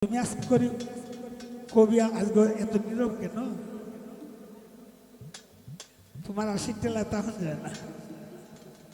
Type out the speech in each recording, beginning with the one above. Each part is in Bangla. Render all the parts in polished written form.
তুমি আজকে করি কবি আজকে এত নীরব কেন? তোমার আশিক টেলা তখন যায় না,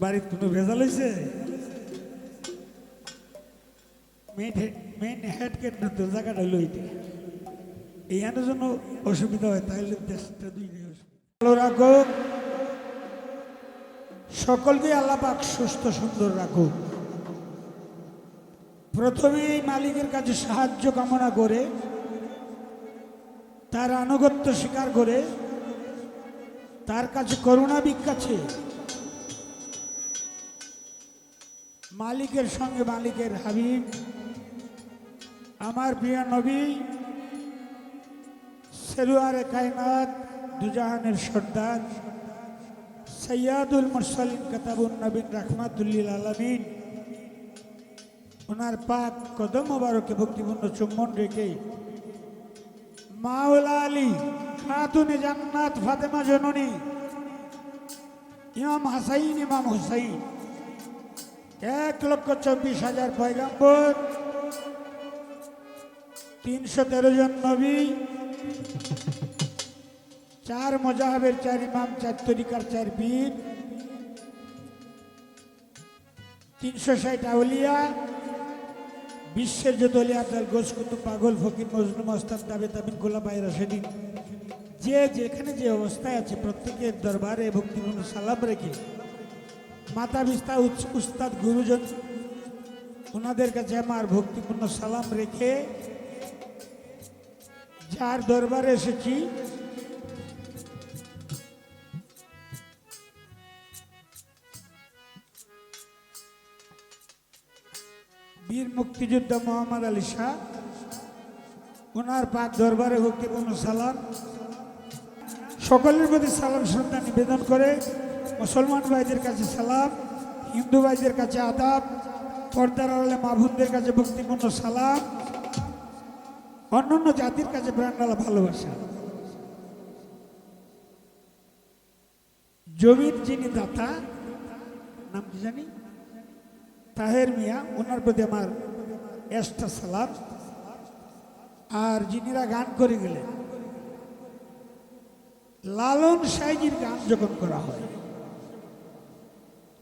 বাড়ির কোনো ভেজাল হয়েছে? মেন হেড গেট না তো জায়গাটা হইলো এইটা, এইখানে জন্য অসুবিধা হয়, তাহলে দেশটা দুই ভালো রাখো, সকলকে আল্লাহ পাক সুস্থ সুন্দর রাখুক। প্রথমে এই মালিকের কাছে সাহায্য কামনা করে, তার আনুগত্য স্বীকার করে, তার কাছে করুণা ভিক্ষাছে, মালিকের সঙ্গে মালিকের হাবিব আমার প্রিয় নবী সেরুয়ারে কায়নাত দুজাহানের সর্দার সৈয়দুল মুরসালিন কাতাবুন নবীন রাহমাতুল্লিল আলামিন ওনার পাক কদম মোবারকে ভক্তিপূর্ণ চুম্বন রেখে মাওলা আলী খাতুনে জান্নাত ফাতেমা জননী ইমাম হাসাইন ইমাম হুসাইন 1,24,000 পয়গাম্বর 313 জন নবী 4 মজাহাবের 4 ইমাম 4 তরিকার 4 পীর 360 আউলিয়া বিশ্বের যত অলি আব্দাল গোস কুতুব পাগল ফকির মজনু মস্তান দাবে তাবিন খোলাফায়ে রাশিদিন যে যেখানে যে অবস্থায় আছে প্রত্যেকের দরবারে ভক্তিপূর্ণ সালাম রেখে মাতা পিতা উস্তাদ গুরুজন ওনাদের কাছে আমার ভক্তিপূর্ণ সালাম রেখে যার দরবারে এসেছি বীর মুক্তিযোদ্ধা মোহাম্মদ আলী শাহ ওনার পাক দরবারে ভক্তিপূর্ণ সালাম, সকলের প্রতি সালাম শ্রদ্ধা নিবেদন করে মুসলমান ভাইদের কাছে সালাম, হিন্দু ভাইদের কাছে আদাব, পর্দার আড়ালে মা বোনদের কাছে ভক্তিপূর্ণ সালাম, অন্যান্য জাতির কাছে প্রাণঢালা ভালোবাসা। জমির যিনি দাতা নাম কি জানি তাহের মিয়া ওনার প্রতি আমার এক্সট্রা সালাম। আর যিনিরা গান করে গেলেন লালন সাইজির গান যখন করা হয়,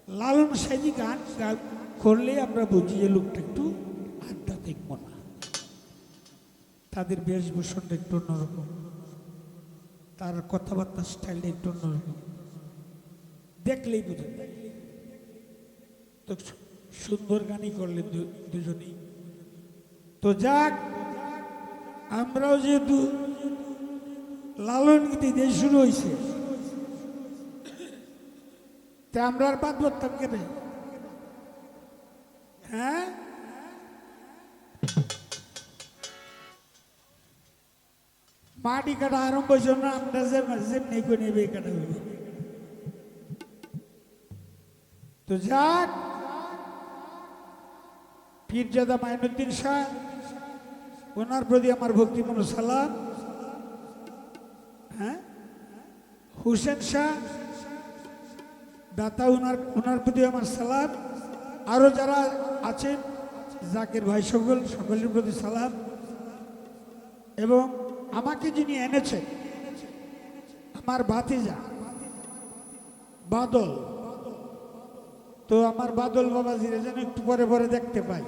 লালন সাইজি গান করলে আমরা বুঝি যে লোকটা একটু আধ্যাত্মিক মনা, তাদের বেশভূষণটা একটু অন্যরকম, তার কথাবার্তার স্টাইলটা একটু অন্যরকম, দেখলেই বুঝে তো সুন্দর গানই করলেন দুজনেই। তো যাক, আমরাও যেহেতু লালন গীতি দিয়ে শুরু হয়েছে, তা আমরা আর বাদ করতাম কেন? হ্যাঁ, মাটি কাটা আরম্ভ হয়েছে না, আমরা যেমনি করে নেবে কাটা হইবে। তো যাক, পীরজাদা মাইনুদ্দিন শাহ ওনার প্রতি আমার ভক্তিপূর্ণ সালাম, হ্যাঁ, হুসেন শাহ দাতা ওনার প্রতি আমার সালাম, আরো যারা আছেন জাকির ভাই সকলের প্রতি সালাম, এবং আমাকে যিনি এনেছেন আমার ভাতিজা বাদল, তো আমার বাদল বাবাজিরা যেন একটু পরে পরে দেখতে পাই,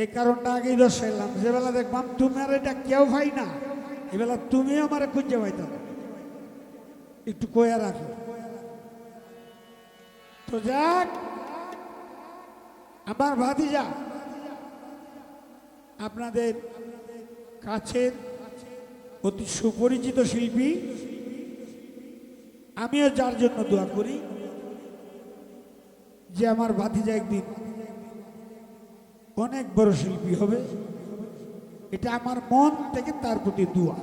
এই কারণটা আগেই দর্শাইলাম। যে বেলা দেখবাম তুমি আর এটা কেউ ভাই না, এবেলা তুমি আমার খুঁজে পাইতাম, একটু কয়া রাখো। তো যাক, আমার ভাতিজা আপনাদের কাছের অতি সুপরিচিত শিল্পী, আমিও যার জন্য দোয়া করি যে আমার ভাতিজা একদিন অনেক বড় শিল্পী হবে, এটা আমার মন থেকে তার প্রতি দোয়া,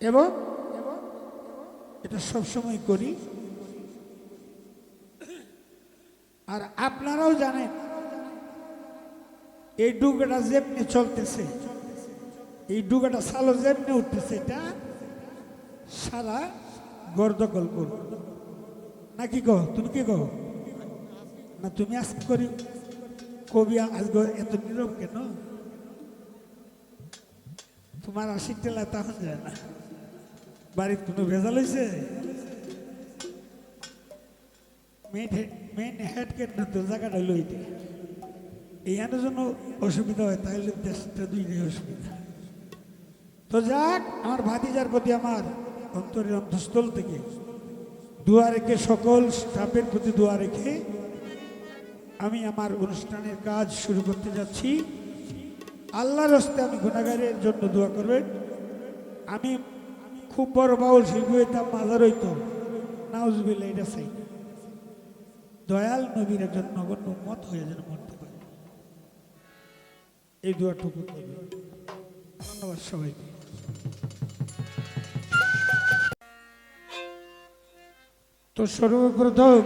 এবং এটা সবসময় করি। আর আপনারাও জানেন এই ডুগাটা যেমনি চলতেছে, এই ডুগাটা সালো যেমনি উঠতেছে, এটা সারা গর্দকল করব নাকি কহ? তুমি কি কহ? না তুমি আজকে করি কবি আজকে এত নীরব কেন? তোমার 80 টেলা তখন যায় না, বাড়ির কোনো ভেজাল হয়েছে? মেন হেড কেন তো জায়গাটা লইতে এইখানে জন্য অসুবিধা হয়, তাহলে দেশটা দুইটাই অসুবিধা। তো যাক, আমার ভাতিজার প্রতি আমার অন্তরের অন্তঃস্থল থেকে দোয়া রেখে, সকল স্টাফের প্রতি দোয়া রেখে আমি আমার অনুষ্ঠানের কাজ শুরু করতে যাচ্ছি। আল্লাহর হস্তে আমি গুনাহগারের জন্য দোয়া করবেন। আমি খুব বড় বাউল শিল্পী হইতাম, মাজার হইতো, নাউজুবিল্লাহ, এটা চাই না। দয়াল নবীর একজন নগণ্য মত হয়ে যেন মরতে পারে, এই দোয়াটুকু করবেন। ধন্যবাদ সবাইকে। তো সর্বপ্রথম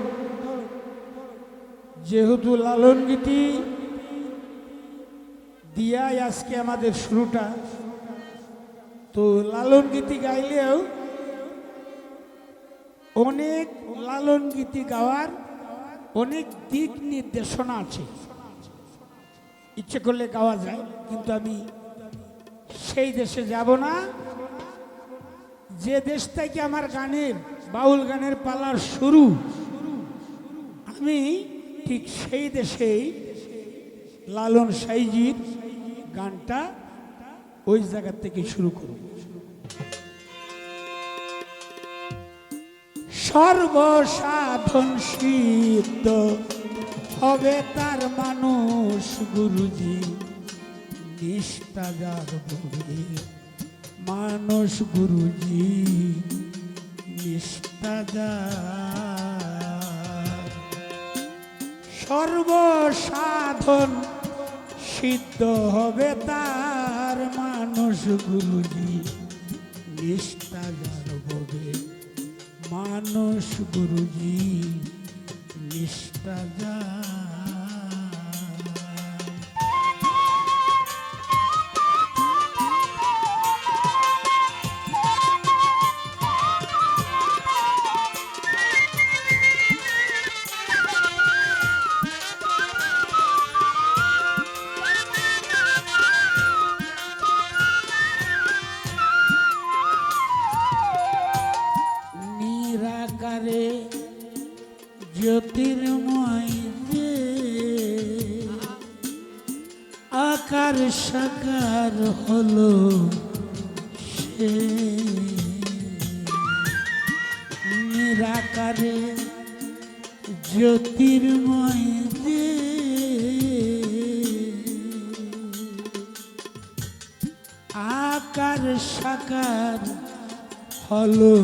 যেহেতু লালন গীতি দিয়াই আজকে আমাদের শুরুটা, তো লালন গীতি গাইলেও অনেক লালন গীতি গাওয়ার অনেক দিক নির্দেশনা আছে, ইচ্ছে করলে গাওয়া যায়, কিন্তু আমি সেই দেশে যাব না যে দেশ থেকে আমার গানের, বাউল গানের পালার শুরু। আমি ঠিক সেই দেশেই লালন সাইজির গানটা ওই জায়গা থেকে শুরু করব। সর্বসাধন সিদ্ধ হবে তার মানুষ গুরুজি, নিষ্ঠা যার হবে মানুষ গুরুজি, নিষ্ঠা যার। সর্বসাধন সিদ্ধ হবে তার মানুষ গুরুজি, নিষ্ঠা যার হবে মানুষ গুরুজি, নিষ্ঠা যার। নিরাকারে জ্যোতির্ময় যে আকার সাকার হলো সে, নিরাকারে জ্যোতির্ময় যে আকার সাকার হলো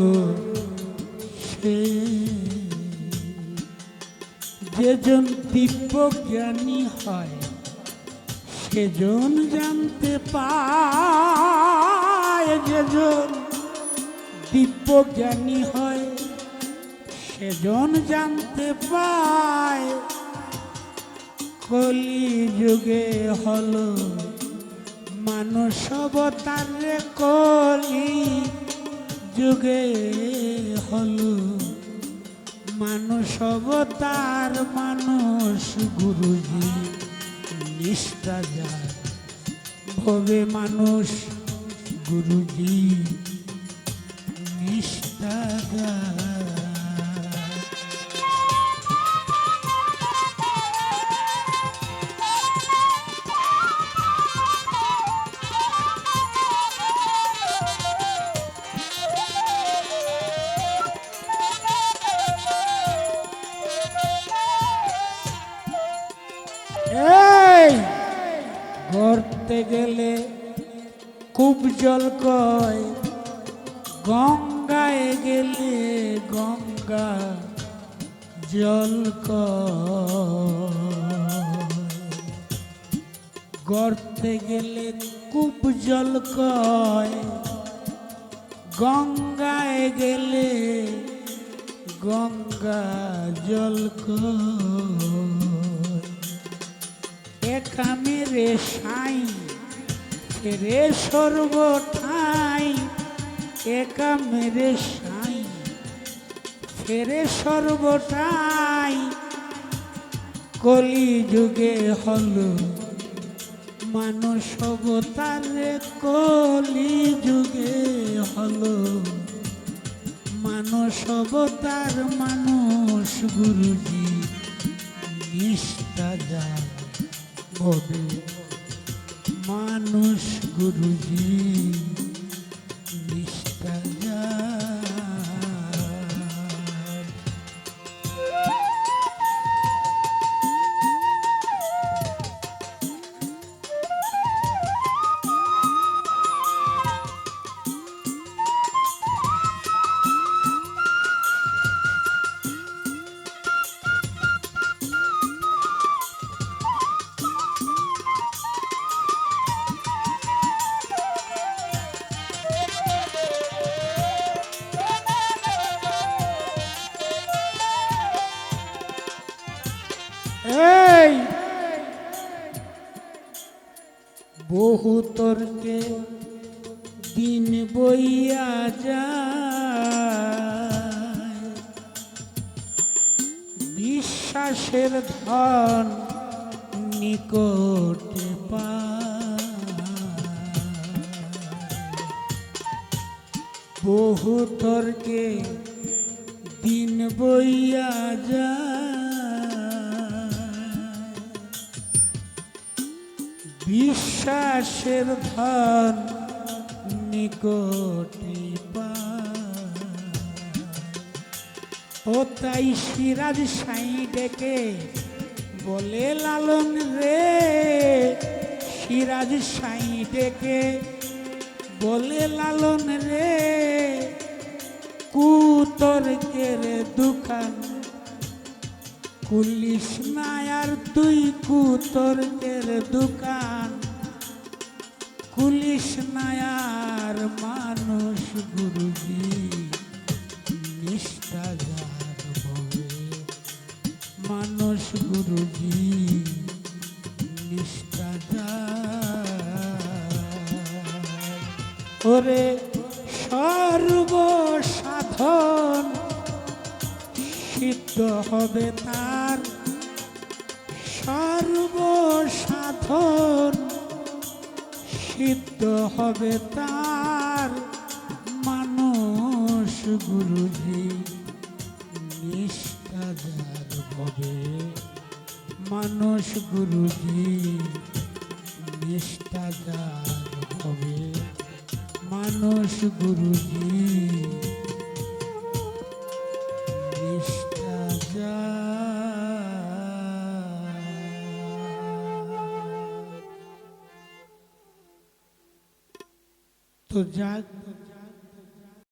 সে, যেজন দিব্য জ্ঞানী হয় সেজন জানতে পায়, যেজন দিব্য জ্ঞানী হয় সেজন জানতে পায়। কলি যুগে হলো মানুষ অবতার রে, কলি যুগে হলো মানুষ অবতার, মানুষ গুরুজি, নিষ্ঠা যার ভবে মানুষ গুরুজি, নিষ্ঠা যার। এই গড়তে গেলে খুব জল কয়, গঙ্গায় গেলে গঙ্গা জল কয়। গড়তে গেলে খুব জল কয়, গঙ্গায় গেলে গঙ্গা জল কয়। একা মেরে সাই ফেরে সর্বঠাই, একা মেরে সাই ফেরে সর্বঠাই। কলি যুগে হলো মানুষ অবতার রে, কলি যুগে হলো মানুষ অবতার, মানুষ গুরুজি নিষ্ঠা যা হবে, মানুষ গুরুজি নিষ্ঠা যা। এই বহু তর্কে দিন বইয়া যায়, বিশ্বাসের ধন নিকটে পায়। বহু তর্কে দিন বইয়া যায়, বিশ্বাসের ধন নিকটে পায়। ও তাই সিরাজ সাই ডেকে বলে লালন রে, সিরাজ সাই ডেকে বলে লালন রে, কুতর্কের দোকান খুলিস না আর তুই, কুতর্কের দোকান খুলিস না আর, মানুষ গুরুজি নিষ্ঠা যার হবে, মানুষ গুরুজি নিষ্ঠা যার। ওরে সর্বসাধন সিদ্ধ হবে তার, সর্বসাধন সিদ্ধ হবে তার, মানুষ গুরুজি নিষ্ঠা যার হবে, মানুষ গুরুজি নিষ্ঠা যার হবে, মানুষ গুরুজি নিষ্ঠা যার। তো যাক